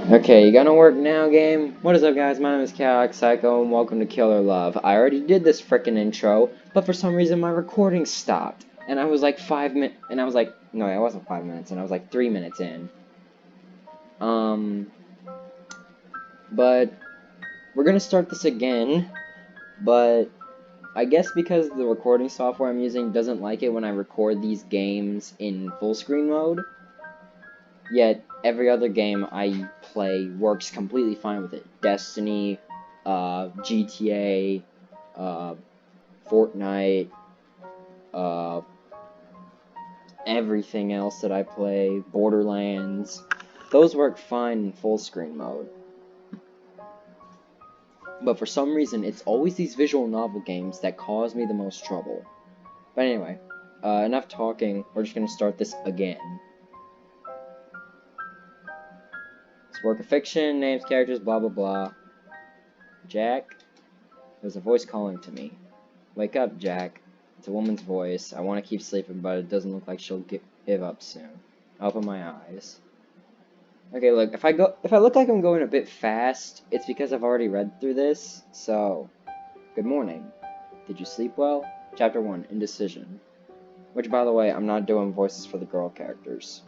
Okay, you gonna work now, game? What is up, guys? My name is Chaotic Psycho, and welcome to Killer Love. I already did this frickin' intro, but for some reason my recording stopped, and I was like no, it wasn't 5 minutes, and I was like 3 minutes in. But we're gonna start this again, but I guess because the recording software I'm using doesn't like it when I record these games in full screen mode. Yet, every other game I play works completely fine with it. Destiny, GTA, Fortnite, uh, everything else that I play, Borderlands, those work fine in full screen mode. But for some reason, it's always these visual novel games that cause me the most trouble. But anyway, enough talking, we're just gonna start this again. Work of fiction, names, characters, blah blah blah. Jack? There's a voice calling to me. Wake up, Jack. It's a woman's voice. I want to keep sleeping, but it doesn't look like she'll give up soon. I open my eyes. Okay, look, if I look like I'm going a bit fast, it's because I've already read through this. So, good morning. Did you sleep well? Chapter 1, Indecision. Which, by the way, I'm not doing voices for the girl characters.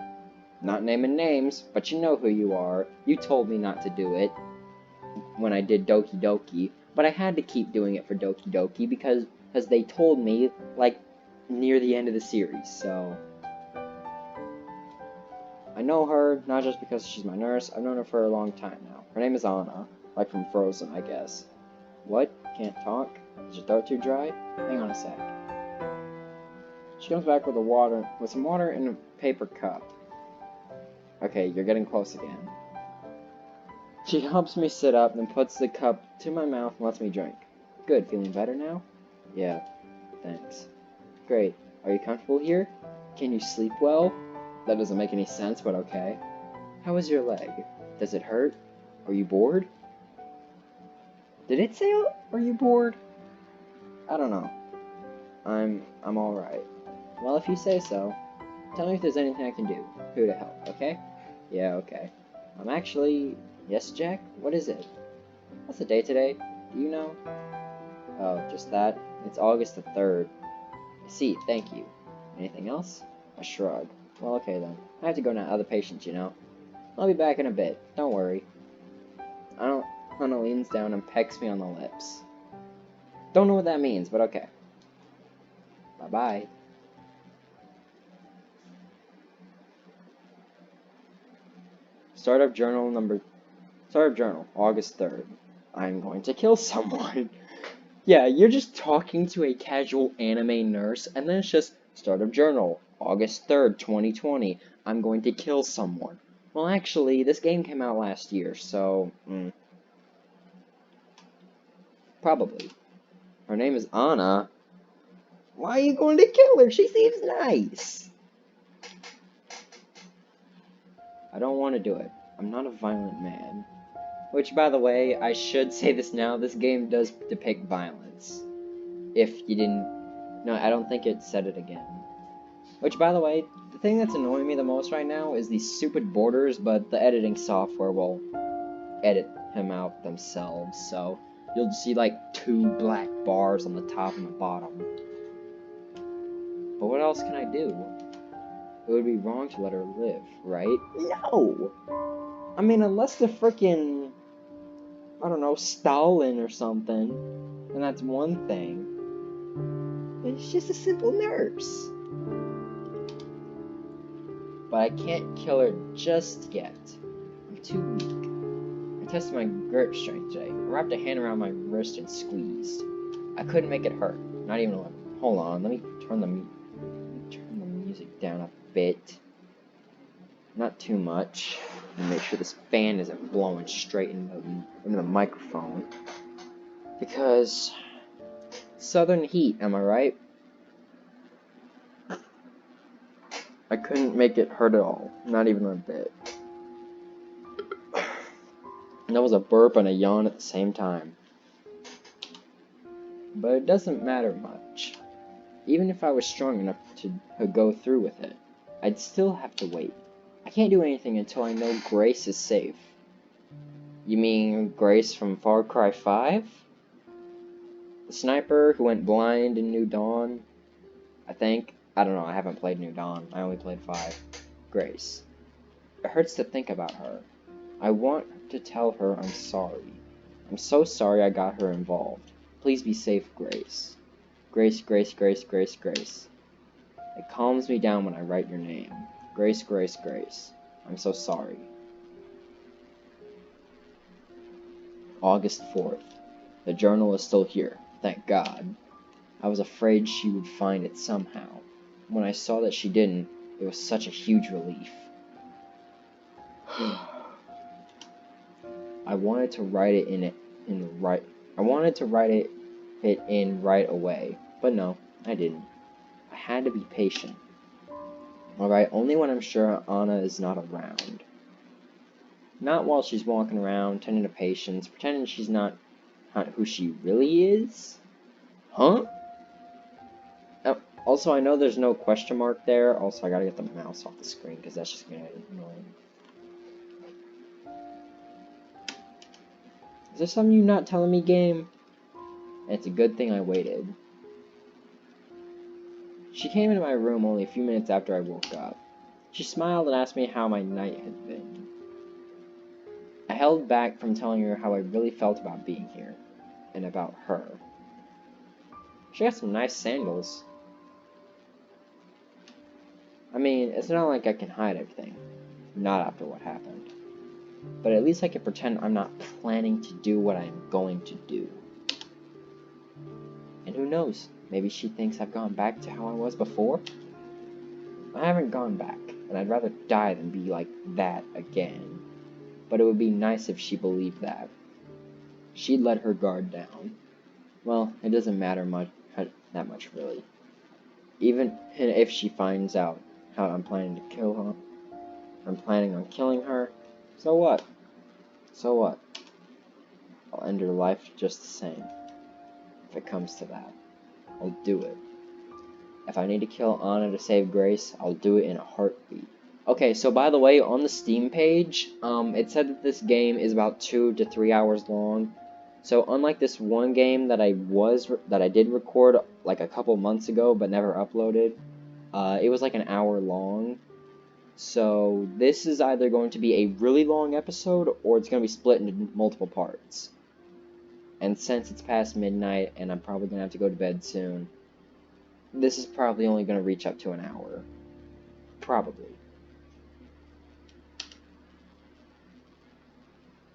Not naming names, but you know who you are. You told me not to do it when I did Doki Doki, but I had to keep doing it for Doki Doki because they told me, like, near the end of the series, so... I know her, not just because she's my nurse, I've known her for a long time now. Her name is Anna, like from Frozen, I guess. What? Can't talk? Is your throat too dry? Hang on a sec. She comes back with some water in a paper cup. Okay, you're getting close again. She helps me sit up, then puts the cup to my mouth and lets me drink. Good, feeling better now? Yeah, thanks. Great. Are you comfortable here? Can you sleep well? That doesn't make any sense, but okay. How is your leg? Does it hurt? Are you bored? Did it say, are you bored? I don't know. I'm alright. Well, if you say so. Tell me if there's anything I can do. Here to help, okay? Yeah, okay. I'm actually... Yes, Jack? What is it? What's the day today? Do you know? Oh, just that? It's August the 3rd. I see, thank you. Anything else? I shrug. Well, okay then. I have to go now. Other patients, you know. I'll be back in a bit. Don't worry. Anna leans down and pecks me on the lips. Don't know what that means, but okay. Bye-bye. Startup Journal, August 3rd. I'm going to kill someone. Yeah, you're just talking to a casual anime nurse, and then it's just Startup Journal, August 3rd, 2020. I'm going to kill someone. Well, actually, this game came out last year, so... probably. Her name is Anna. Why are you going to kill her? She seems nice. I don't want to do it. I'm not a violent man. Which, by the way, I should say this now, this game does depict violence. If you didn't... No, I don't think it said it again. Which, by the way, the thing that's annoying me the most right now is these stupid borders, but the editing software will edit him out themselves, so you'll just see like 2 black bars on the top and the bottom. But what else can I do? It would be wrong to let her live, right? No! I mean, unless the frickin', I don't know, Stalin or something, and that's one thing. It's just a simple nurse. But I can't kill her just yet. I'm too weak. I tested my grip strength today. I wrapped a hand around my wrist and squeezed. I couldn't make it hurt. Not even a little. Hold on, let me turn the music down a bit. Not too much. And make sure this fan isn't blowing straight into the microphone. Because southern heat, am I right? I couldn't make it hurt at all. Not even a bit. And that was a burp and a yawn at the same time. But it doesn't matter much. Even if I was strong enough to go through with it, I'd still have to wait. I can't do anything until I know Grace is safe. You mean Grace from Far Cry 5? The sniper who went blind in New Dawn? I think. I don't know, I haven't played New Dawn. I only played 5. Grace. It hurts to think about her. I want to tell her I'm sorry. I'm so sorry I got her involved. Please be safe, Grace. Grace, Grace, Grace, Grace, Grace. It calms me down when I write your name. Grace, Grace, Grace. I'm so sorry. August 4th. The journal is still here, thank God. I was afraid she would find it somehow. When I saw that she didn't, it was such a huge relief. I wanted to write it in right away, but no, I didn't. I had to be patient. I'll write only when I'm sure Anna is not around. Not while she's walking around, tending to patients, pretending she's not who she really is? Huh? Also, I know there's no question mark there. Also, I gotta get the mouse off the screen, because that's just gonna be annoying. Is there something you're not telling me, game? And it's a good thing I waited. She came into my room only a few minutes after I woke up. She smiled and asked me how my night had been. I held back from telling her how I really felt about being here, and about her. She got some nice sandals. I mean, it's not like I can hide everything. Not after what happened. But at least I can pretend I'm not planning to do what I'm going to do. And who knows, maybe she thinks I've gone back to how I was before? I haven't gone back, and I'd rather die than be like that again. But it would be nice if she believed that. She'd let her guard down. Well, it doesn't matter that much really. Even if she finds out how I'm planning to kill her, I'm planning on killing her, so what? So what? I'll end her life just the same. If it comes to that, I'll do it. If I need to kill Anna to save Grace, I'll do it in a heartbeat. Okay, so by the way, on the Steam page, it said that this game is about 2 to 3 hours long. So unlike this one game that I did record like a couple months ago but never uploaded, it was like an hour long. So this is either going to be a really long episode or it's going to be split into multiple parts. And since it's past midnight and I'm probably going to have to go to bed soon, this is probably only going to reach up to an hour. Probably.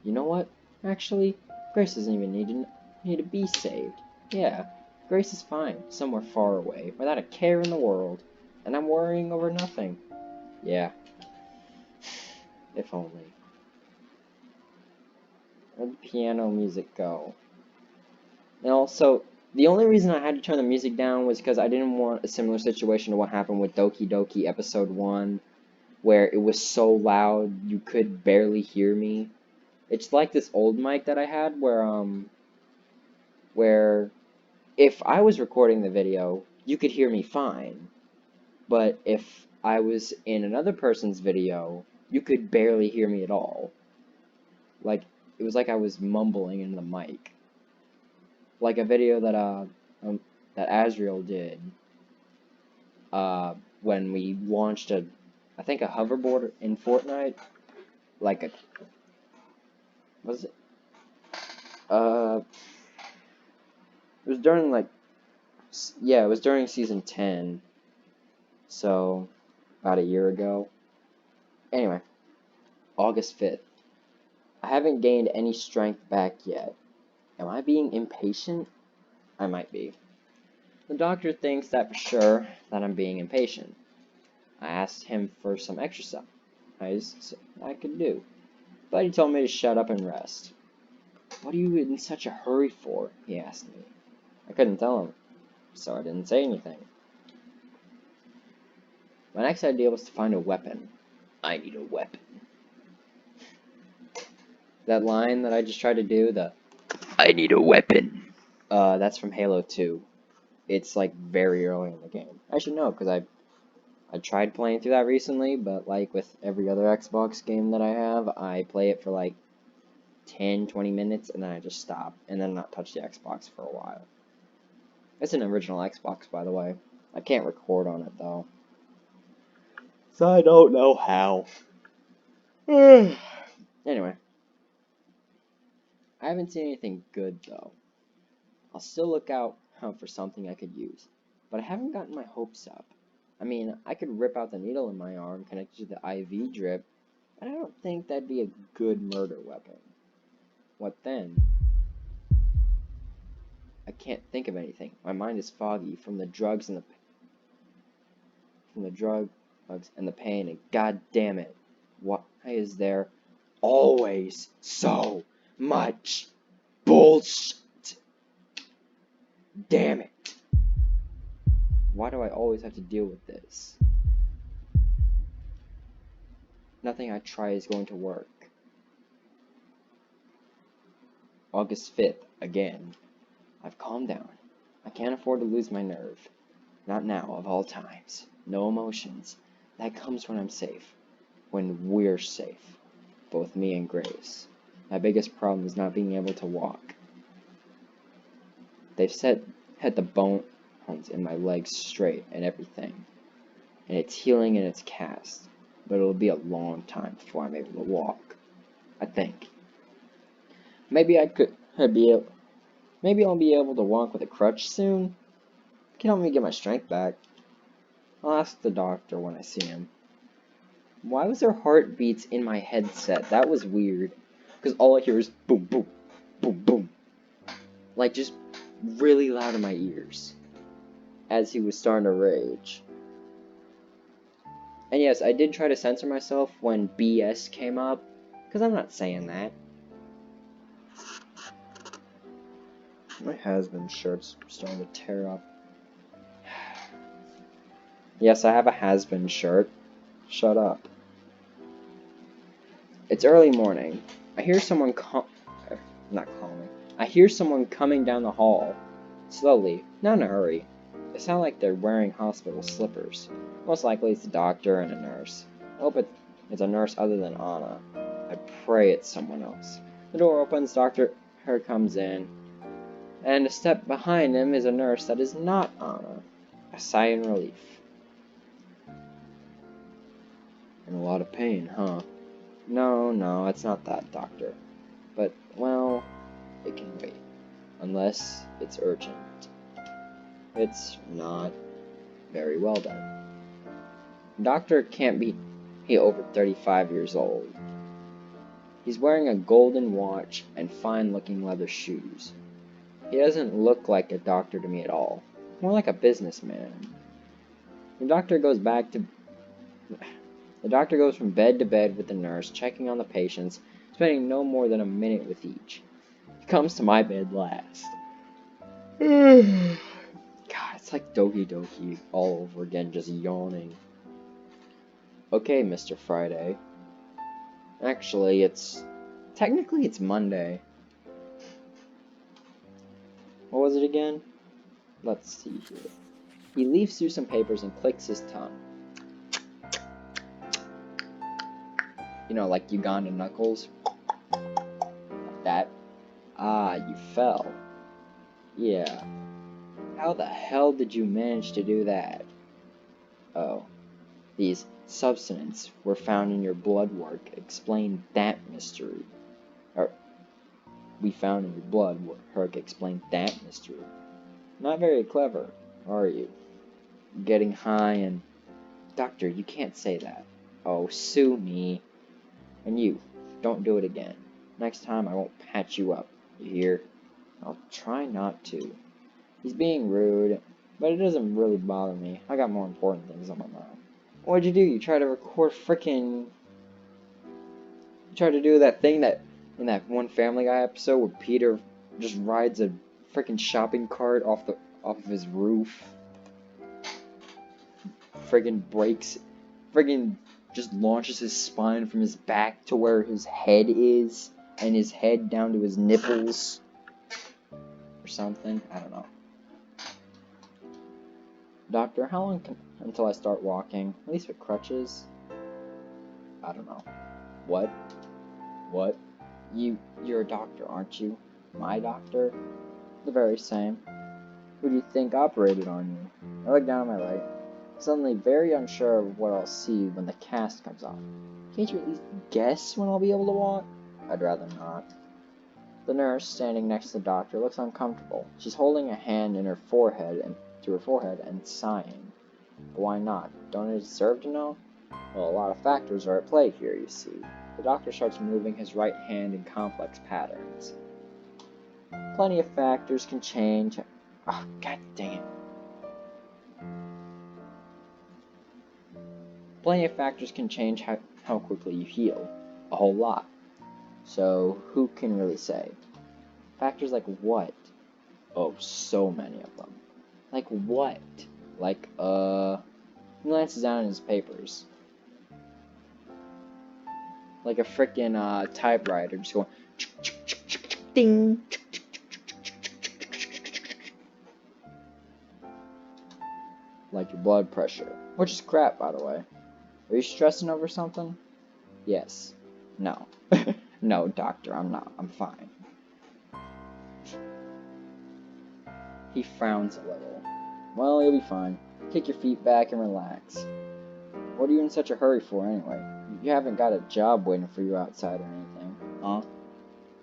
You know what? Actually, Grace doesn't even need to be saved. Yeah, Grace is fine, somewhere far away, without a care in the world. And I'm worrying over nothing. Yeah. If only. Where'd the piano music go? And also, the only reason I had to turn the music down was because I didn't want a similar situation to what happened with Doki Doki Episode 1, where it was so loud you could barely hear me. It's like this old mic that I had where if I was recording the video, you could hear me fine. But if I was in another person's video, you could barely hear me at all. Like, it was like I was mumbling into the mic. Like a video that Azriel did, when we launched I think a hoverboard in Fortnite. Was it? It was during it was during season 10. So, about a year ago. Anyway, August 5th. I haven't gained any strength back yet. Am I being impatient? I might be. The doctor thinks that for sure that I'm being impatient. I asked him for some exercise I could do, but he told me to shut up and rest. What are you in such a hurry for? He asked me. I couldn't tell him, so I didn't say anything. My next idea was to find a weapon. I need a weapon. That line that I just tried to do, I need a weapon. That's from Halo 2. It's like very early in the game. I should know, because I tried playing through that recently, but like with every other Xbox game that I have, I play it for like 10, 20 minutes, and then I just stop, and then not touch the Xbox for a while. It's an original Xbox, by the way. I can't record on it, though. So I don't know how. Anyway. I haven't seen anything good, though. I'll still look out for something I could use, but I haven't gotten my hopes up. I mean, I could rip out the needle in my arm connected to the IV drip, but I don't think that'd be a good murder weapon. What then? I can't think of anything. My mind is foggy from the drugs and the pain, and god damn it, why is there always so much bullshit? Damn it. Why do I always have to deal with this? Nothing I try is going to work. August 5th, again. I've calmed down. I can't afford to lose my nerve. Not now, of all times. No emotions. That comes when I'm safe. When we're safe. Both me and Grace. My biggest problem is not being able to walk. They've set the bones in my legs straight and everything. And it's healing in its cast. But it'll be a long time before I'm able to walk. I think. Maybe I'll be able to walk with a crutch soon. Can help me get my strength back. I'll ask the doctor when I see him. Why was there heartbeats in my headset? That was weird. Because all I hear is boom, boom, boom, boom. Like just really loud in my ears. As he was starting to rage. And yes, I did try to censor myself when BS came up. Because I'm not saying that. My has-been shirt's starting to tear up. Yes, I have a has-been shirt. Shut up. It's early morning. I hear someone I hear someone coming down the hall. Slowly, not in a hurry. They sound like they're wearing hospital slippers. Most likely it's a doctor and a nurse. I hope it's a nurse other than Anna. I pray it's someone else. The door opens, Dr. Her comes in. And a step behind him is a nurse that is not Anna. A sigh in relief. In a lot of pain, huh? No, it's not that, doctor. But, well, it can wait. Unless it's urgent. It's not very well then. Doctor can't be over 35 years old. He's wearing a golden watch and fine-looking leather shoes. He doesn't look like a doctor to me at all. More like a businessman. The doctor goes from bed to bed with the nurse, checking on the patients, spending no more than a minute with each. He comes to my bed last. God, it's like Doki Doki all over again, just yawning. Okay, Mr. Friday. Actually, technically it's Monday. What was it again? Let's see here. He leafs through some papers and clicks his tongue. You know, like Uganda knuckles. Like that. Ah, you fell. Yeah. How the hell did you manage to do that? Oh. These substances were found in your blood work. Explain that mystery. We found in your blood work. Explain that mystery. Not very clever, are you? Getting high and... Doctor, you can't say that. Oh, sue me. And you, don't do it again. Next time I won't patch you up, you hear? I'll try not to. He's being rude, but it doesn't really bother me. I got more important things on my mind. What'd you do? You tried to record frickin'... You tried to do that thing that... In that one Family Guy episode where Peter just rides a frickin' shopping cart off of his roof. Friggin' breaks... Friggin' just launches his spine from his back to where his head is, and his head down to his nipples, or something. I don't know. Doctor, how long until I start walking? At least with crutches? I don't know. What? You're a doctor, aren't you? My doctor? The very same. Who do you think operated on you? I look down at my leg, suddenly very unsure of what I'll see when the cast comes off. Can't you at least guess when I'll be able to walk? I'd rather not. The nurse, standing next to the doctor, looks uncomfortable. She's holding a hand in her forehead and sighing. But why not? Don't I deserve to know? Well, a lot of factors are at play here, you see. The doctor starts moving his right hand in complex patterns. Plenty of factors can change. Oh, god dang it. Plenty of factors can change how quickly you heal. A whole lot. So, who can really say? Factors like what? Oh, so many of them. Like what? Like, he glances down in his papers. Like a frickin' typewriter, just going ding. Like your blood pressure, which is crap, by the way. Are you stressing over something? Yes. No. No, doctor, I'm not. I'm fine. He frowns a little. Well, you'll be fine. Kick your feet back and relax. What are you in such a hurry for, anyway? You haven't got a job waiting for you outside or anything, huh?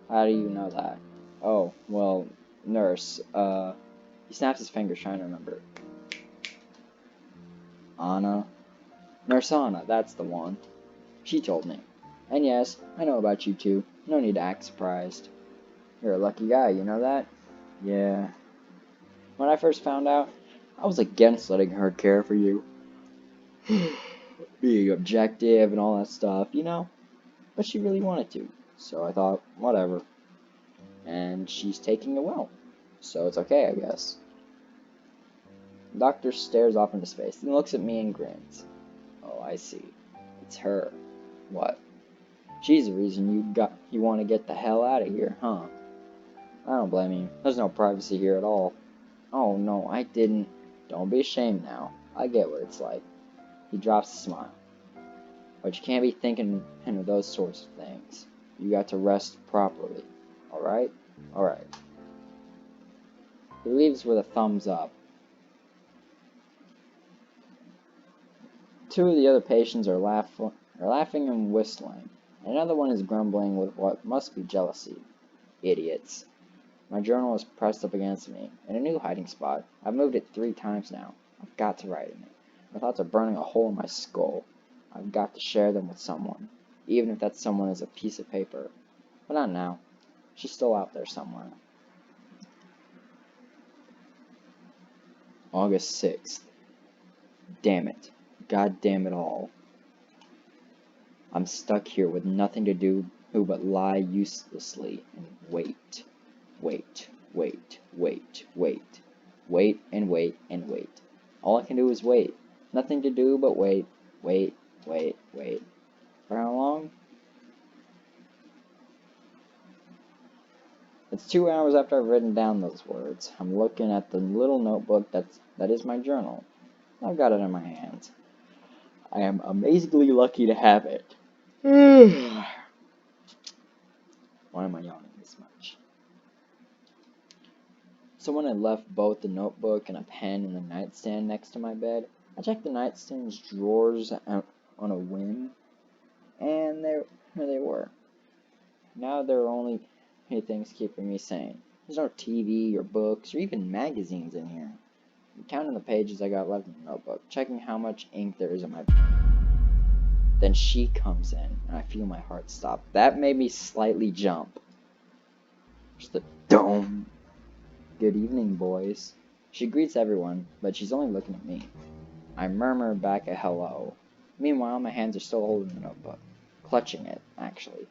How do you know that? Oh, well, nurse, he snaps his fingers trying to remember. Anna? Nurse Anna, that's the one. She told me. And yes, I know about you too. No need to act surprised. You're a lucky guy, you know that? Yeah. When I first found out, I was against letting her care for you. Being objective and all that stuff, you know? But she really wanted to, so I thought, whatever. And she's taking it well, so it's okay, I guess. The doctor stares off into space, then looks at me and grins. Oh, I see. It's her. What? She's the reason you want to get the hell out of here, huh? I don't blame you. There's no privacy here at all. Oh, no, I didn't. Don't be ashamed now. I get what it's like. He drops a smile. But you can't be thinking of those sorts of things. You got to rest properly. Alright? Alright. He leaves with a thumbs up. Two of the other patients are laughing and whistling. Another one is grumbling with what must be jealousy. Idiots. My journal is pressed up against me, in a new hiding spot. I've moved it 3 times now. I've got to write in it. My thoughts are burning a hole in my skull. I've got to share them with someone, even if that someone is a piece of paper. But not now. She's still out there somewhere. August 6th. Damn it. God damn it all. I'm stuck here with nothing to do but lie uselessly and wait. Wait, wait, wait, wait. Wait and wait and wait. All I can do is wait. Nothing to do but wait, wait, wait, wait. For how long? It's 2 hours after I've written down those words. I'm looking at the little notebook that is my journal. I've got it in my hands. I am amazingly lucky to have it. Why am I yawning this much? Someone had left both the notebook and a pen in the nightstand next to my bed. I checked the nightstand's drawers on a whim, and there they were. Now there are only things keeping me sane. There's no TV or books or even magazines in here. I'm counting the pages I got left in the notebook, checking how much ink there is in my... Then she comes in, and I feel my heart stop. That made me slightly jump. Just a dome. Good evening, boys. She greets everyone, but she's only looking at me. I murmur back a hello. Meanwhile, my hands are still holding the notebook. Clutching it, actually.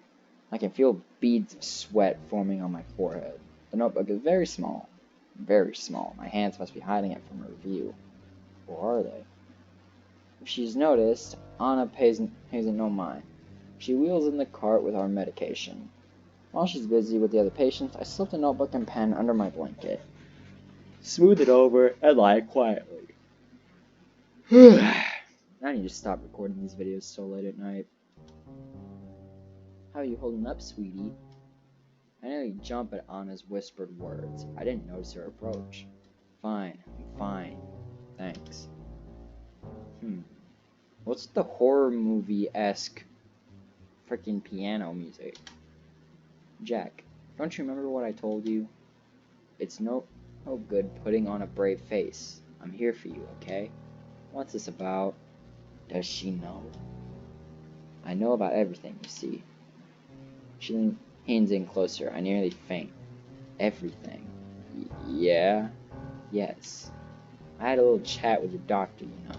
I can feel beads of sweat forming on my forehead. The notebook is very small. Very small. My hands must be hiding it from her view. Or are they? If she's noticed, Anna pays no mind. She wheels in the cart with our medication. While she's busy with the other patients, I slip the notebook and pen under my blanket. Smooth it over and lie quietly. I need to stop recording these videos so late at night. How are you holding up, sweetie? I nearly jumped at Anna's whispered words. I didn't notice her approach. Fine, I'm fine. Thanks. What's the horror movie-esque freaking piano music? Jack, don't you remember what I told you? It's no good putting on a brave face. I'm here for you, okay? What's this about? Does she know? I know about everything, you see. She leans in closer. I nearly faint. Everything. Yeah? Yes. I had a little chat with the doctor, you know.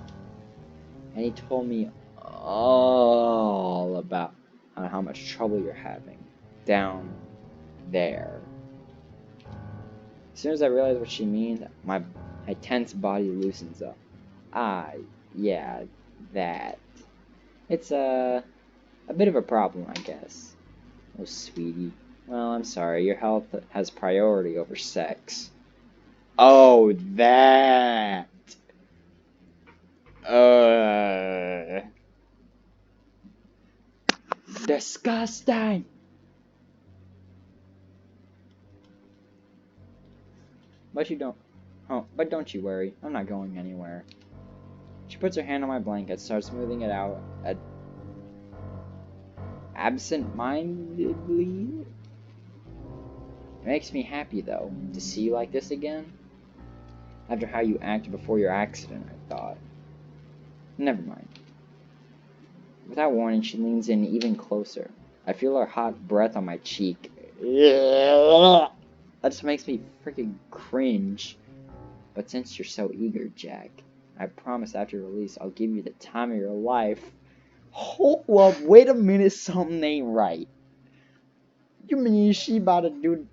And he told me all about how much trouble you're having down there. As soon as I realize what she means, my tense body loosens up. Yeah, that. It's a bit of a problem, I guess. Oh, sweetie. Well, I'm sorry. Your health has priority over sex. Oh, that. Disgusting. But don't you worry. I'm not going anywhere. She puts her hand on my blanket, starts smoothing it out absent-mindedly. It makes me happy, though, to see you like this again. After how you acted before your accident, I thought. Never mind. Without warning, she leans in even closer. I feel her hot breath on my cheek. That just makes me freaking cringe. But since you're so eager, Jack, I promise after release I'll give you the time of your life. Hold up, wait a minute, something ain't right. You mean she about to do...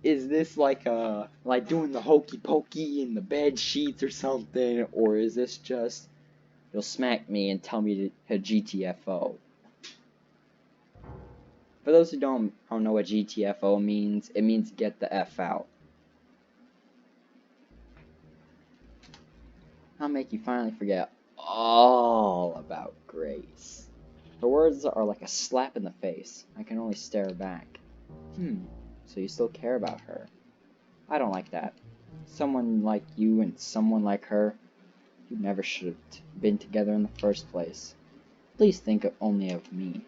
Is this like doing the hokey pokey in the bed sheets or something? Or is this just... You'll smack me and tell me to GTFO. For those who don't know what GTFO means, it means get the F out. I'll make you finally forget all about Grace. Her words are like a slap in the face. I can only stare back. So you still care about her? I don't like that. Someone like you and someone like her, you never should have been together in the first place. Please think only of me.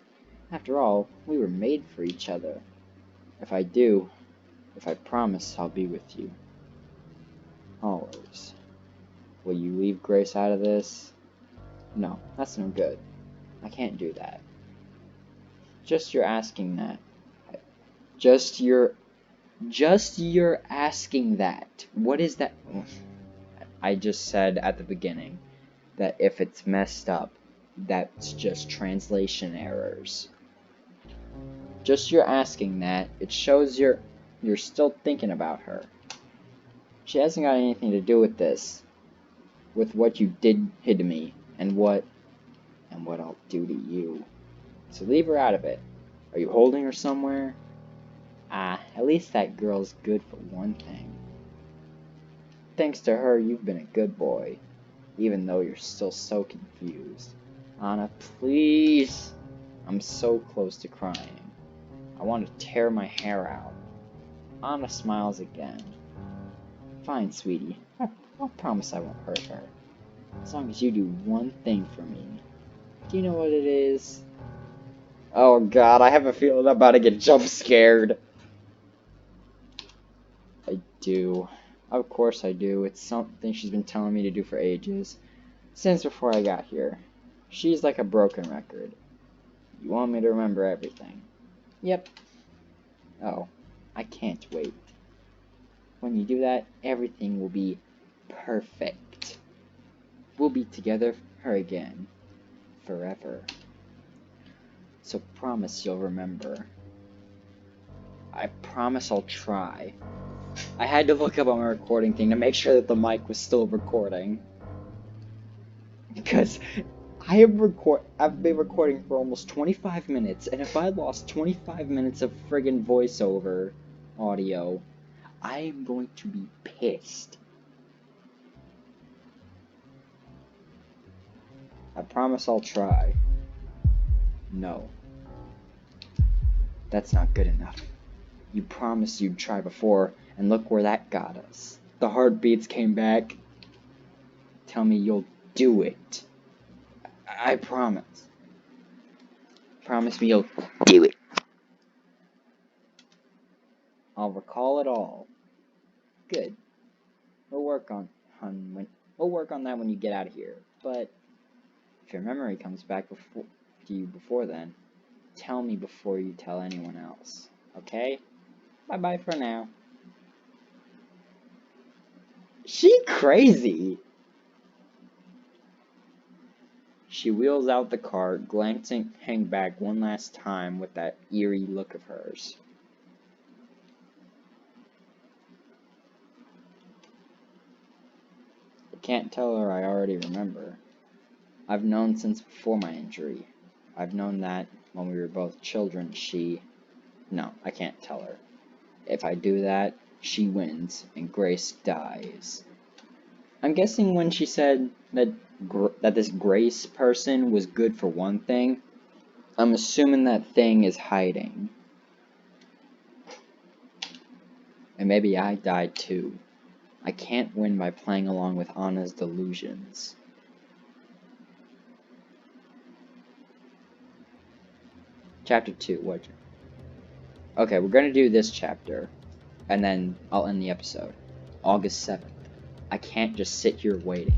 After all, we were made for each other. If I promise I'll be with you. Always. Will you leave Grace out of this? No, that's no good. I can't do that. Just you're asking that. Just you're asking that. What is that? I just said at the beginning that if it's messed up, that's just translation errors. Just you're asking that, it shows you're still thinking about her. She hasn't got anything to do with this. With what you did to me, and what I'll do to you. So leave her out of it. Are you holding her somewhere? At least that girl's good for one thing. Thanks to her, you've been a good boy, even though you're still so confused. Anna, please. I'm so close to crying. I want to tear my hair out. Anna smiles again. Fine, sweetie. I'll promise I won't hurt her. As long as you do one thing for me. Do you know what it is? Oh god, I have a feeling I'm about to get jump scared. I do. Of course I do. It's something she's been telling me to do for ages. Since before I got here. She's like a broken record. You want me to remember everything? Yep. Oh, I can't wait. When you do that, everything will be perfect. We'll be together her again. Forever. So promise you'll remember. I promise I'll try. I had to look up on my recording thing to make sure that the mic was still recording. Because I've been recording for almost 25 minutes, and if I lost 25 minutes of friggin' voiceover audio, I am going to be pissed. I promise I'll try. No. That's not good enough. You promised you'd try before, and look where that got us. The heartbeats came back. Tell me you'll do it. I promise. Promise me you'll do it. I'll recall it all. Good. We'll work on that when you get out of here. But if your memory comes back to you before then, tell me before you tell anyone else. Okay? Bye-bye for now. She crazy! She wheels out the car, glancing back one last time with that eerie look of hers. I can't tell her I already remember. I've known since before my injury. I've known that when we were both children, No, I can't tell her. If I do that, she wins, and Grace dies. I'm guessing when she said that this Grace person was good for one thing, I'm assuming that thing is hiding. And maybe I died too. I can't win by playing along with Anna's delusions. Chapter 2, Okay, we're gonna do this chapter, and then I'll end the episode. August 7th. I can't just sit here waiting.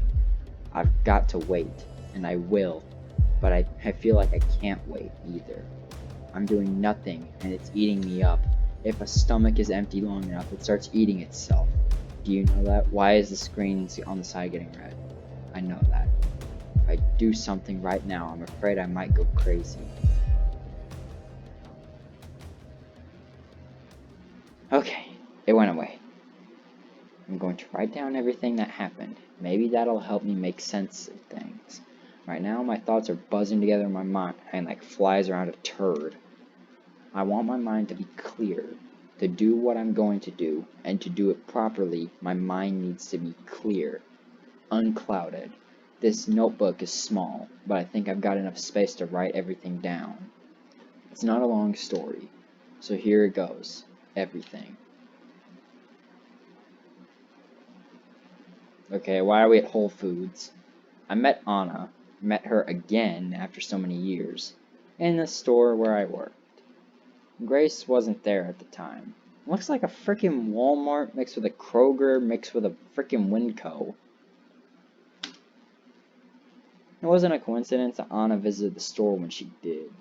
I've got to wait, and I will, but I feel like I can't wait either. I'm doing nothing, and it's eating me up. If a stomach is empty long enough, it starts eating itself. Do you know that? Why is the screen on the side getting red? I know that. If I do something right now, I'm afraid I might go crazy. Okay, it went away. I'm going to write down everything that happened. Maybe that'll help me make sense of things. Right now, my thoughts are buzzing together in my mind like flies around a turd. I want my mind to be clear. To do what I'm going to do, and to do it properly, my mind needs to be clear, unclouded. This notebook is small, but I think I've got enough space to write everything down. It's not a long story, so here it goes. Everything. Okay, why are we at Whole Foods? I met Anna, met her again after so many years, in the store where I worked. Grace wasn't there at the time. Looks like a frickin' Walmart mixed with a Kroger mixed with a frickin' Winco. It wasn't a coincidence that Anna visited the store when she did.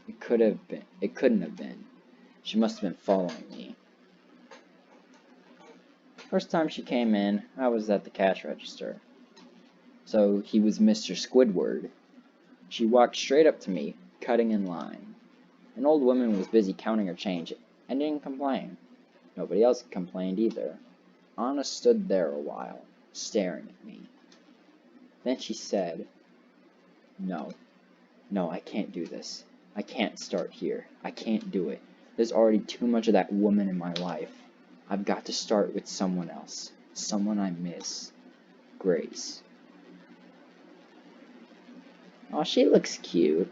It couldn't have been. She must have been following me. First time she came in, I was at the cash register. So he was Mr. Squidward. She walked straight up to me, cutting in line. An old woman was busy counting her change and didn't complain. Nobody else complained either. Anna stood there a while, staring at me. Then she said, No, I can't do this. I can't start here. I can't do it. There's already too much of that woman in my life. I've got to start with someone else. Someone I miss. Grace. Oh, she looks cute.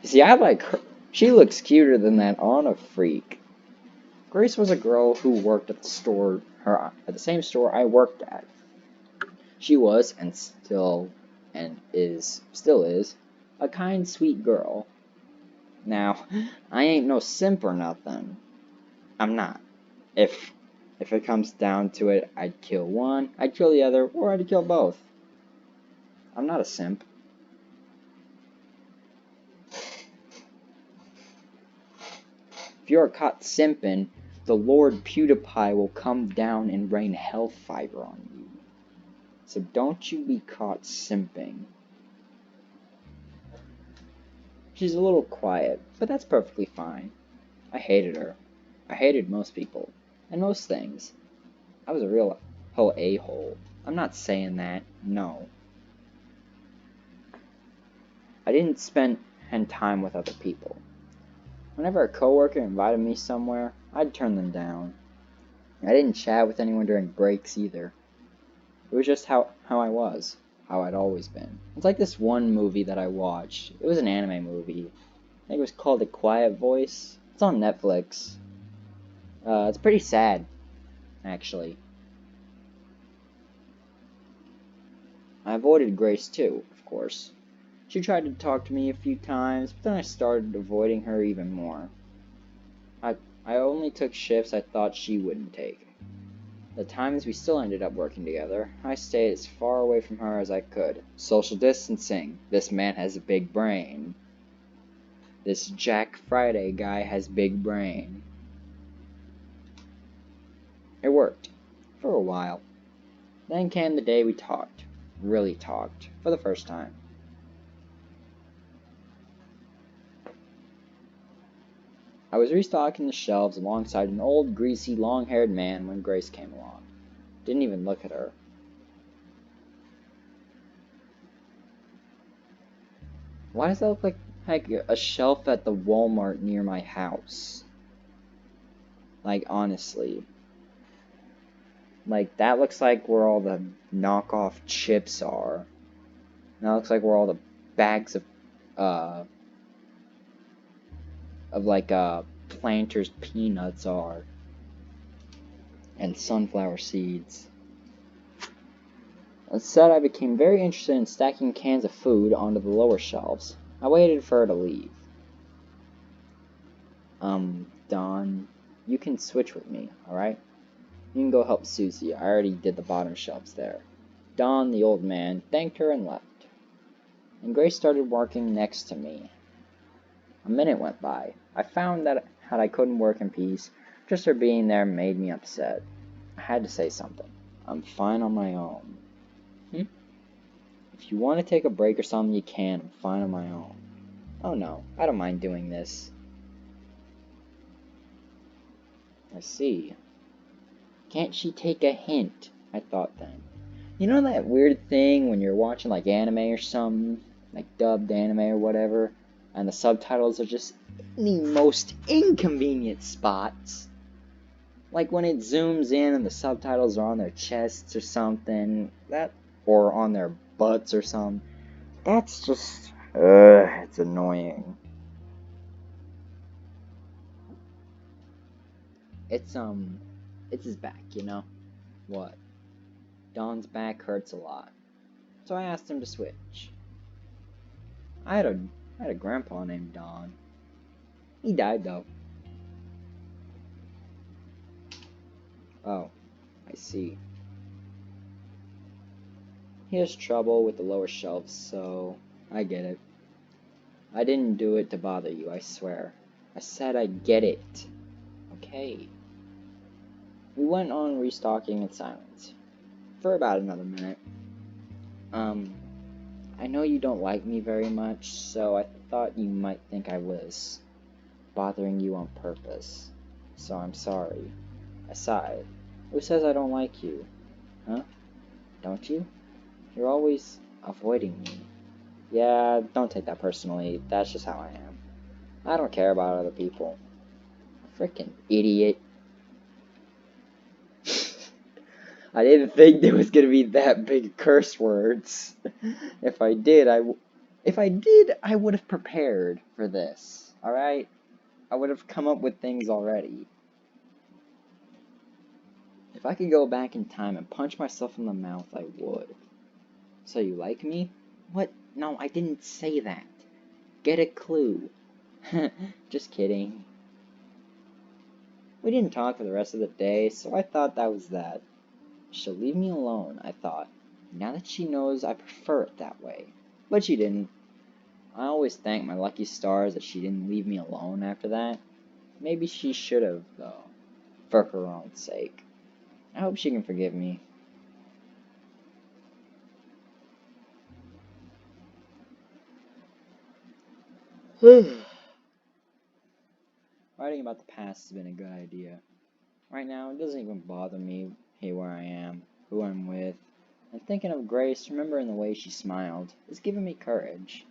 See, I like her. She looks cuter than that Anna freak. Grace was a girl who worked at the same store I worked at. She was, and still is, a kind, sweet girl. Now, I ain't no simp or nothing. I'm not. If it comes down to it, I'd kill one, I'd kill the other, or I'd kill both. I'm not a simp. If you're caught simping, the Lord PewDiePie will come down and rain hellfire on you. So don't you be caught simping. She's a little quiet, but that's perfectly fine. I hated her. I hated most people, and most things. I was a real whole a-hole. I'm not saying that, no. I didn't spend time with other people. Whenever a coworker invited me somewhere, I'd turn them down. I didn't chat with anyone during breaks either. It was just how I was, how I'd always been. It's like this one movie that I watched. It was an anime movie. think it was called A Quiet Voice. It's on Netflix. It's pretty sad, actually. I avoided Grace too, of course. She tried to talk to me a few times, but then I started avoiding her even more. I only took shifts I thought she wouldn't take. The times we still ended up working together, I stayed as far away from her as I could. Social distancing. This man has a big brain. This Jack Friday guy has big brain. It worked. For a while. Then came the day we talked. Really talked. For the first time. I was restocking the shelves alongside an old, greasy, long-haired man when Grace came along. Didn't even look at her. Why does that look like a shelf at the Walmart near my house? Like, honestly. Like, that looks like where all the knockoff chips are. That looks like where all the bags of Planters peanuts are. And sunflower seeds. Instead, I became very interested in stacking cans of food onto the lower shelves. I waited for her to leave. Dawn, you can switch with me, alright? You can go help Susie. I already did the bottom shelves there. Don, the old man, thanked her and left. And Grace started working next to me. A minute went by. I found that I couldn't work in peace, just her being there made me upset. I had to say something. I'm fine on my own. If you want to take a break or something, you can. I'm fine on my own. Oh no, I don't mind doing this. I see. Can't she take a hint? I thought then. You know that weird thing when you're watching like anime or something? Like dubbed anime or whatever? And the subtitles are just in the most inconvenient spots. Like when it zooms in and the subtitles are on their chests or something. Or on their butts or something. That's just... it's annoying. It's his back, you know? What? Don's back hurts a lot. So I asked him to switch. I had a grandpa named Don. He died though. Oh, I see. He has trouble with the lower shelves, so I get it. I didn't do it to bother you, I swear. I said I get it. Okay. We went on restocking in silence. For about another minute. I know you don't like me very much, so I thought you might think I was bothering you on purpose. So I'm sorry. I sighed. Who says I don't like you? Huh? Don't you? You're always avoiding me. Yeah, don't take that personally. That's just how I am. I don't care about other people. Freaking idiot. I didn't think there was gonna be that big curse words. If I did, I would have prepared for this. Alright? I would have come up with things already. If I could go back in time and punch myself in the mouth, I would. So you like me? What? No, I didn't say that. Get a clue. Just kidding. We didn't talk for the rest of the day, so I thought that was that. She'll leave me alone, I thought, now that she knows I prefer it that way. But she didn't. I always thank my lucky stars that she didn't leave me alone after that. Maybe she should have, though, for her own sake. I hope she can forgive me. Writing about the past has been a good idea. Right now, it doesn't even bother me, hey, where I am, who I'm with. And thinking of Grace, remembering the way she smiled, is giving me courage.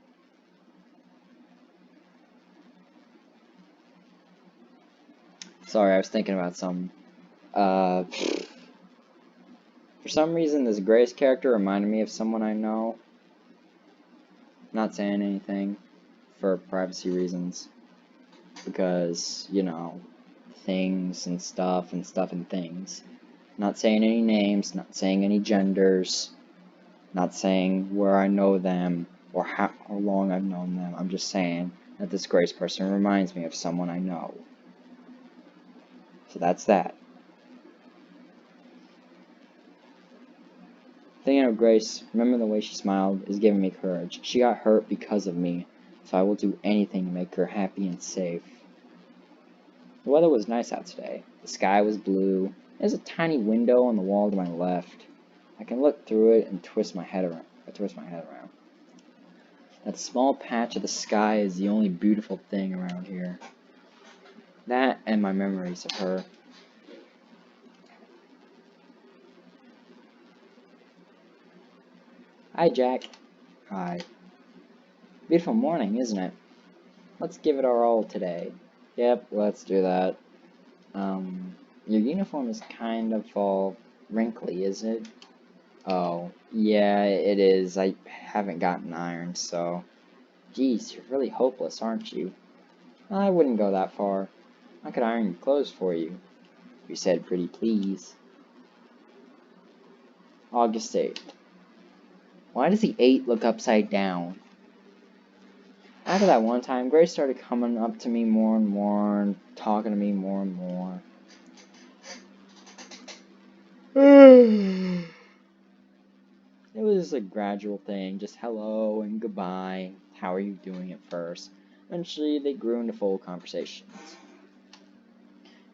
Sorry, I was thinking about something. For some reason, this Grace character reminded me of someone I know. Not saying anything. for privacy reasons. Because, you know, things and stuff and stuff and things. Not saying any names, not saying any genders, not saying where I know them or how long I've known them. I'm just saying that this Grace person reminds me of someone I know. So that's that. Thinking of Grace, remember the way she smiled is giving me courage. She got hurt because of me, so I will do anything to make her happy and safe. The weather was nice out today. The sky was blue. There's a tiny window on the wall to my left. I can look through it and twist my head around. That small patch of the sky is the only beautiful thing around here. That and my memories of her. Hi, Jack. Hi. Beautiful morning, isn't it? Let's give it our all today. Yep, let's do that. Your uniform is kind of all wrinkly, is it? Oh, yeah, it is. I haven't gotten ironed, so... Geez, you're really hopeless, aren't you? I wouldn't go that far. I could iron your clothes for you. You said pretty please. August 8th. Why does the 8 look upside down? After that one time, Grace started coming up to me more and more and talking to me more and more. It was a gradual thing, just hello and goodbye, how are you doing at first. Eventually, they grew into full conversations.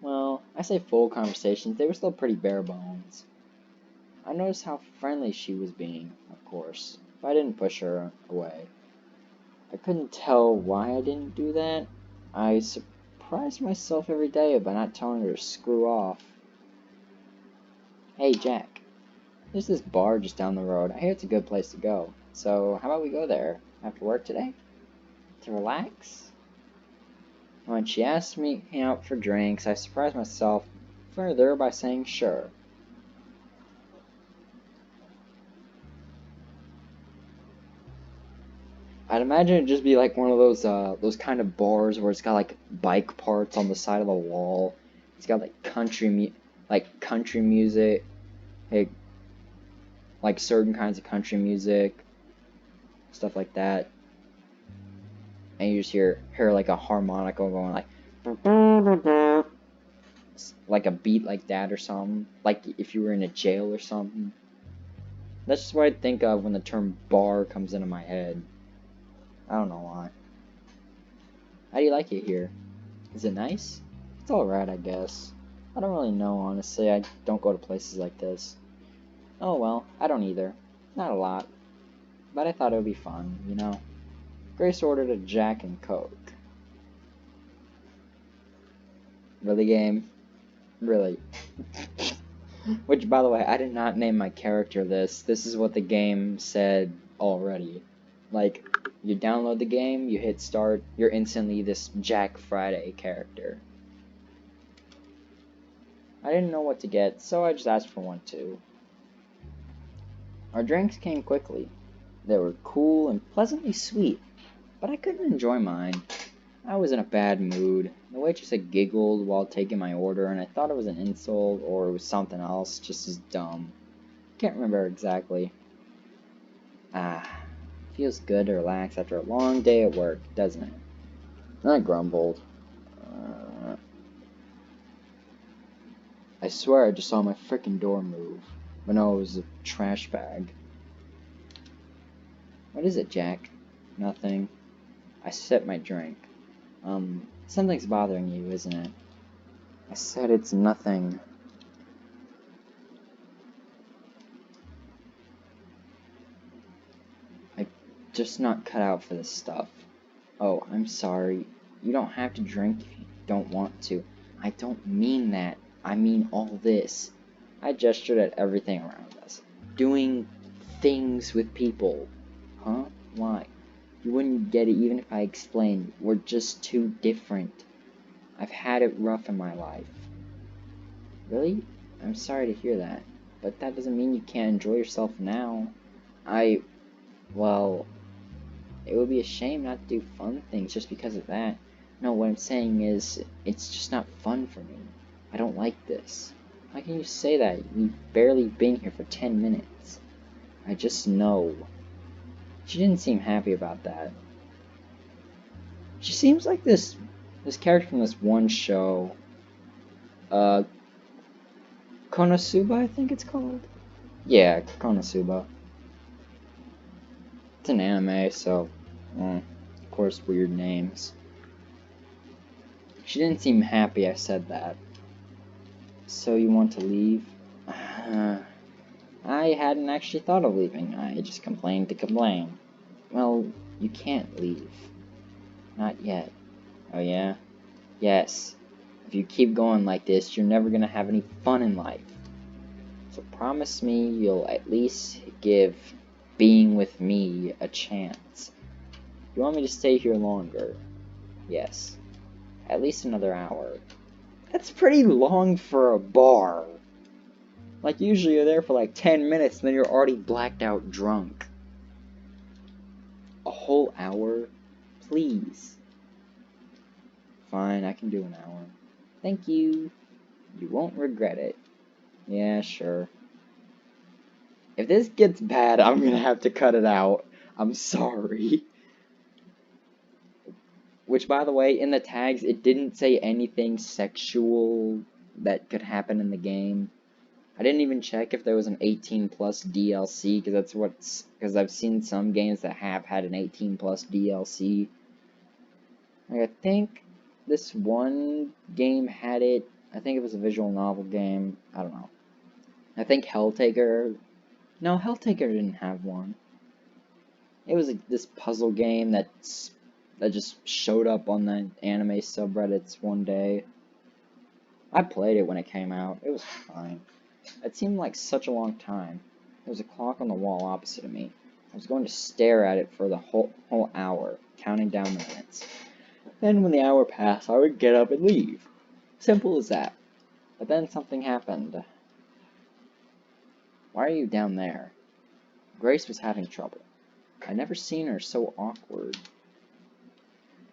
Well, I say full conversations, they were still pretty bare bones. I noticed how friendly she was being, of course, but I didn't push her away. I couldn't tell why I didn't do that. I surprised myself every day by not telling her to screw off. Hey, Jack. There's this bar just down the road. I hear it's a good place to go. So, how about we go there after work today? To relax? When she asked me out for drinks, I surprised myself further by saying sure. I'd imagine it'd just be like one of those kind of bars where it's got like bike parts on the side of the wall. It's got like country music, like certain kinds of country music, stuff like that. And you just hear like a harmonica going like a beat like that or something. Like if you were in a jail or something. That's just what I think of when the term bar comes into my head. I don't know why. How do you like it here? Is it nice? It's alright, I guess. I don't really know, honestly. I don't go to places like this. Oh well, I don't either. Not a lot. But I thought it would be fun, you know? Grace ordered a Jack and Coke. Really, game? Really? Which, by the way, I did not name my character this. This is what the game said already. Like, you download the game, you hit start, you're instantly this Jack Friday character. I didn't know what to get, so I just asked for one too. Our drinks came quickly. They were cool and pleasantly sweet, but I couldn't enjoy mine. I was in a bad mood. The waitress had giggled while taking my order, and I thought it was an insult or it was something else just as dumb. Can't remember exactly. Feels good to relax after a long day at work, doesn't it? I grumbled. I swear I just saw my frickin' door move. But no, it was a trash bag. What is it, Jack? Nothing. I sipped my drink. Something's bothering you, isn't it? I said it's nothing. I'm just not cut out for this stuff. Oh, I'm sorry. You don't have to drink if you don't want to. I don't mean that. I mean all this. I gestured at everything around us. Doing things with people. Huh? Why? You wouldn't get it even if I explained. We're just too different. I've had it rough in my life. Really? I'm sorry to hear that. But that doesn't mean you can't enjoy yourself now. Well... It would be a shame not to do fun things just because of that. No, what I'm saying is, it's just not fun for me. I don't like this. How can you say that? You've barely been here for 10 minutes. I just know. She didn't seem happy about that. She seems like this character from this one show. Konosuba, I think it's called? Yeah, Konosuba. It's an anime, so, of course, weird names. She didn't seem happy I said that. So you want to leave? I hadn't actually thought of leaving. I just complained to complain. Well, you can't leave. Not yet. Oh yeah? Yes. If you keep going like this, you're never gonna have any fun in life. So promise me you'll at least give being with me a chance. You want me to stay here longer? Yes. At least another hour. That's pretty long for a bar. Like, usually you're there for like 10 minutes and then you're already blacked out drunk. A whole hour? Please. Fine, I can do an hour. Thank you. You won't regret it. Yeah, sure. If this gets bad, I'm gonna have to cut it out. I'm sorry. Which, by the way, in the tags, it didn't say anything sexual that could happen in the game. I didn't even check if there was an 18 plus DLC, because I've seen some games that have had an 18 plus DLC. Like, I think this one game had it. I think it was a visual novel game. I don't know. I think Helltaker. No, Helltaker didn't have one. It was this puzzle game that just showed up on the anime subreddits one day. I played it when it came out. It was fine. It seemed like such a long time. There was a clock on the wall opposite of me. I was going to stare at it for the whole hour, counting down the minutes. Then when the hour passed, I would get up and leave. Simple as that. But then something happened. Why are you down there? Grace was having trouble. I'd never seen her so awkward.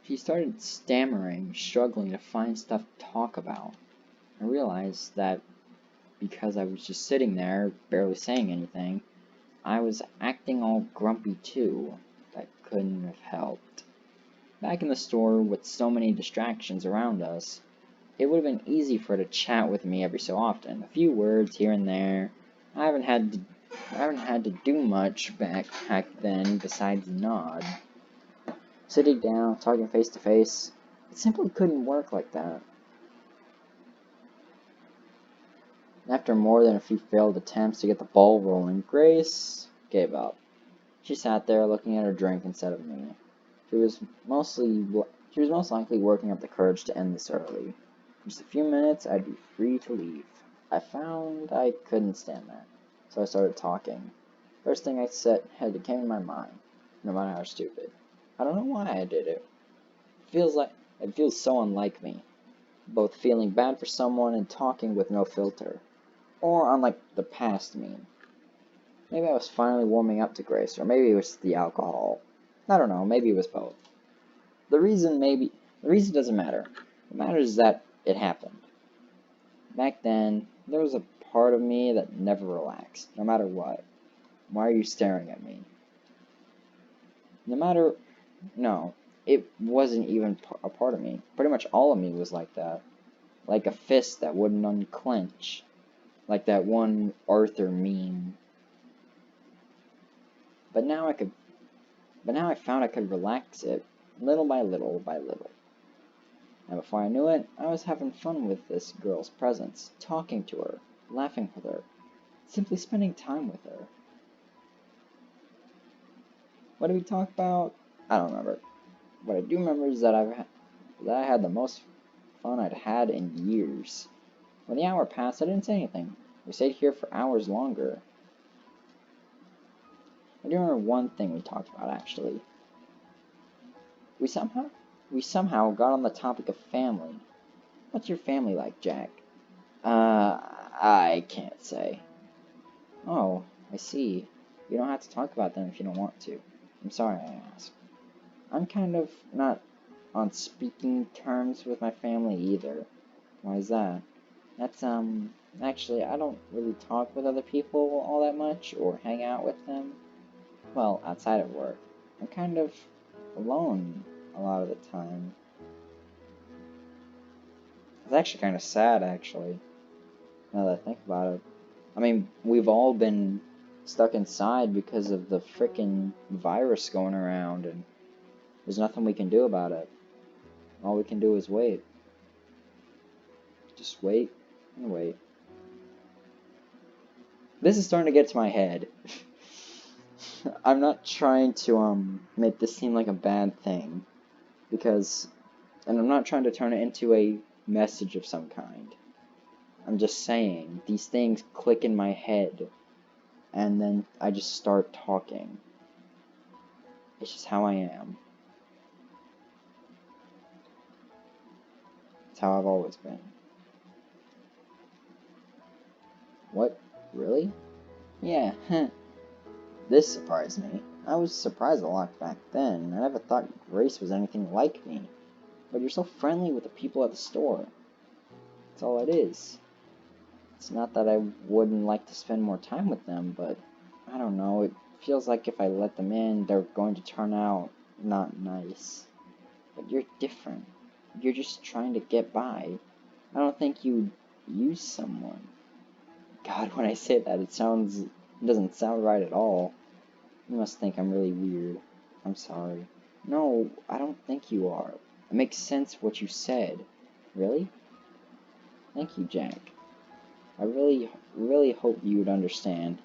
She started stammering, struggling to find stuff to talk about. I realized that because I was just sitting there, barely saying anything, I was acting all grumpy too. That couldn't have helped. Back in the store, with so many distractions around us, it would have been easy for her to chat with me every so often. A few words here and there. I haven't had to do much back then besides nod. Sitting down, talking face to face, it simply couldn't work like that. After more than a few failed attempts to get the ball rolling, Grace gave up. She sat there looking at her drink instead of me. She was most likely working up the courage to end this early. In just a few minutes, I'd be free to leave. I found I couldn't stand that, so I started talking. First thing I said that came to my mind, no matter how stupid. I don't know why I did it. It feels so unlike me, both feeling bad for someone and talking with no filter, or unlike the past me. Maybe I was finally warming up to Grace, or maybe it was the alcohol. I don't know, maybe it was both. The reason doesn't matter. What matters is that it happened. Back then, there was a part of me that never relaxed, no matter what. Why are you staring at me? No, it wasn't even a part of me. Pretty much all of me was like that. Like a fist that wouldn't unclench. Like that one Arthur meme. But now I found I could relax it, little by little by little. And before I knew it, I was having fun with this girl's presence, talking to her, laughing with her, simply spending time with her. What did we talk about? I don't remember. What I do remember is that I had the most fun I'd had in years. When the hour passed, I didn't say anything. We stayed here for hours longer. I do remember one thing we talked about, actually. We somehow got on the topic of family. What's your family like, Jack? I can't say. Oh, I see. You don't have to talk about them if you don't want to. I'm sorry I asked. I'm kind of not on speaking terms with my family either. Why is that? That's, actually, I don't really talk with other people all that much or hang out with them. Well, outside of work. I'm kind of alone a lot of the time. It's actually kind of sad, actually, now that I think about it. I mean, we've all been stuck inside because of the frickin' virus going around, and there's nothing we can do about it. All we can do is wait. Just wait and wait. This is starting to get to my head. I'm not trying to make this seem like a bad thing, and I'm not trying to turn it into a message of some kind. I'm just saying, these things click in my head, and then I just start talking. It's just how I am. It's how I've always been. What? Really? Yeah, This surprised me. I was surprised a lot back then. I never thought Grace was anything like me. But you're so friendly with the people at the store. That's all it is. It's not that I wouldn't like to spend more time with them, but I don't know. It feels like if I let them in, they're going to turn out not nice. But you're different. You're just trying to get by. I don't think you'd use someone. God, when I say that, it doesn't sound right at all. You must think I'm really weird. I'm sorry. No, I don't think you are. It makes sense what you said. Really? Thank you, Jack. I really, really hope you would understand.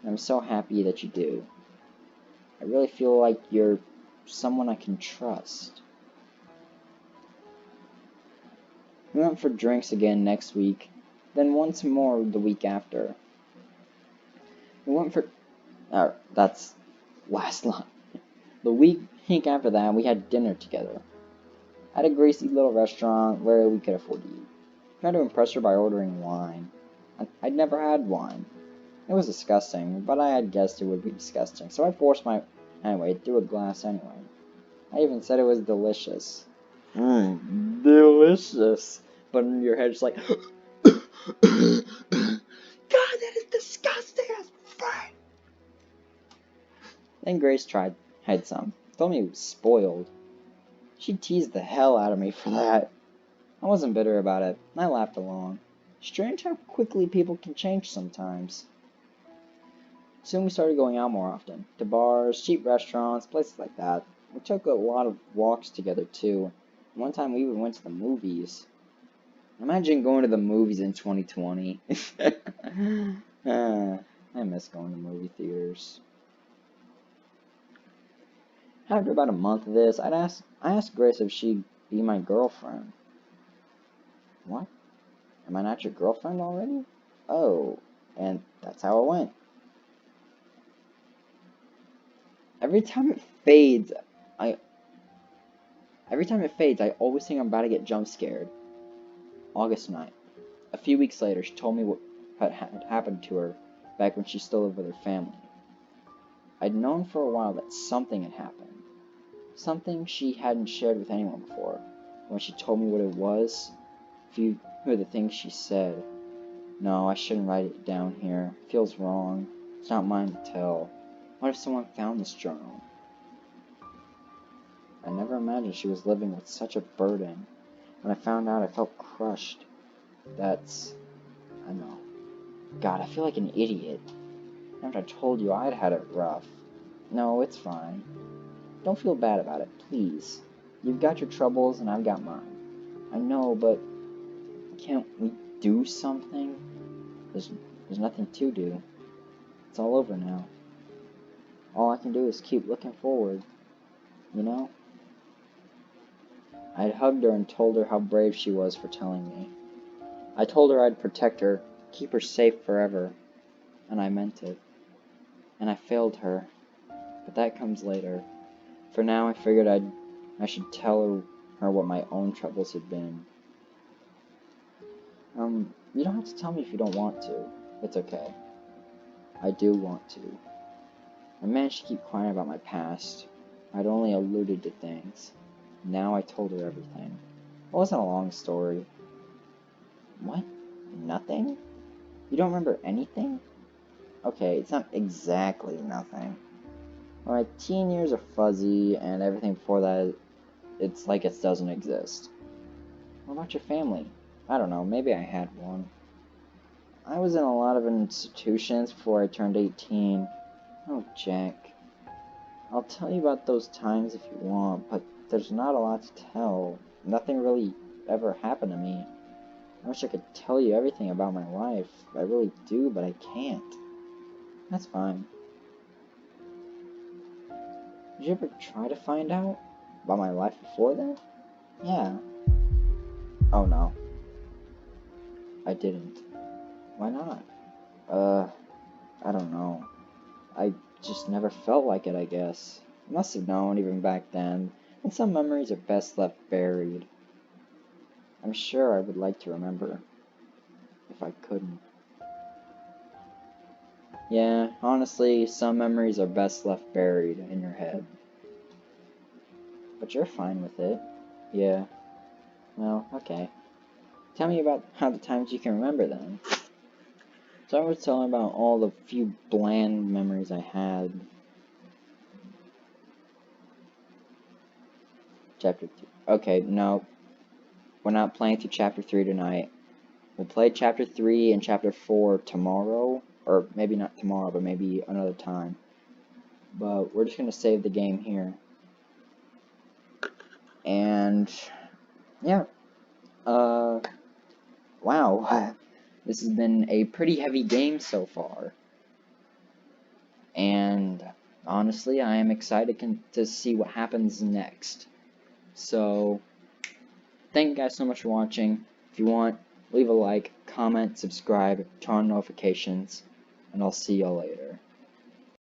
And I'm so happy that you do. I really feel like you're someone I can trust. We went for drinks again next week, then once more the week after. We went for... that's last line. The week after that, we had dinner together. At a greasy little restaurant where we could afford to eat. Tried to impress her by ordering wine. I'd never had wine. It was disgusting, but I had guessed it would be disgusting, so I forced my... Anyway, through a glass anyway. I even said it was delicious. Delicious. But in your head, it's like... God, that is disgusting as fuck! Then Grace had some. Told me it was spoiled. She teased the hell out of me for that. I wasn't bitter about it. I laughed along. Strange how quickly people can change sometimes. Soon we started going out more often. To bars, cheap restaurants, places like that. We took a lot of walks together too. One time we even went to the movies. Imagine going to the movies in 2020. I miss going to movie theaters. After about a month of this, I asked Grace if she'd be my girlfriend. What? Am I not your girlfriend already? Oh, and that's how it went. Every time it fades, I always think I'm about to get jump scared. August 9th. A few weeks later, she told me what had happened to her back when she still lived with her family. I'd known for a while that something had happened. Something she hadn't shared with anyone before. When she told me what it was, a few of the things she said. No, I shouldn't write it down here. It feels wrong. It's not mine to tell. What if someone found this journal? I never imagined she was living with such a burden. When I found out, I felt crushed. I know. God, I feel like an idiot. After I told you I'd had it rough. No, it's fine. Don't feel bad about it, please. You've got your troubles and I've got mine. I know, but can't we do something? There's nothing to do. It's all over now. All I can do is keep looking forward, you know? I had hugged her and told her how brave she was for telling me. I told her I'd protect her, keep her safe forever, and I meant it. And I failed her, but that comes later. For now, I figured I should tell her what my own troubles had been. You don't have to tell me if you don't want to. It's okay. I do want to. I managed to keep quiet about my past. I'd only alluded to things. Now I told her everything. It wasn't a long story. What? Nothing? You don't remember anything? Okay, it's not exactly nothing. My teen years are fuzzy, and everything before that, it's like it doesn't exist. What about your family? I don't know, maybe I had one. I was in a lot of institutions before I turned 18. Oh, Jack. I'll tell you about those times if you want, but there's not a lot to tell. Nothing really ever happened to me. I wish I could tell you everything about my life. I really do, but I can't. That's fine. Did you ever try to find out about my life before then? Yeah. Oh no. I didn't. Why not? I don't know. I just never felt like it, I guess. I must have known even back then, and some memories are best left buried. I'm sure I would like to remember, if I couldn't. Yeah, honestly, some memories are best left buried in your head. But you're fine with it. Yeah. Well, okay. Tell me about how the times you can remember then. So I was telling about all the few bland memories I had. Chapter 3. Okay, no. We're not playing through Chapter 3 tonight. We'll play Chapter 3 and Chapter 4 tomorrow. Or maybe not tomorrow, but maybe another time. But we're just going to save the game here. And, yeah. Wow. This has been a pretty heavy game so far. And, honestly, I am excited to see what happens next. So, thank you guys so much for watching. If you want, leave a like, comment, subscribe, turn on notifications, and I'll see y'all later.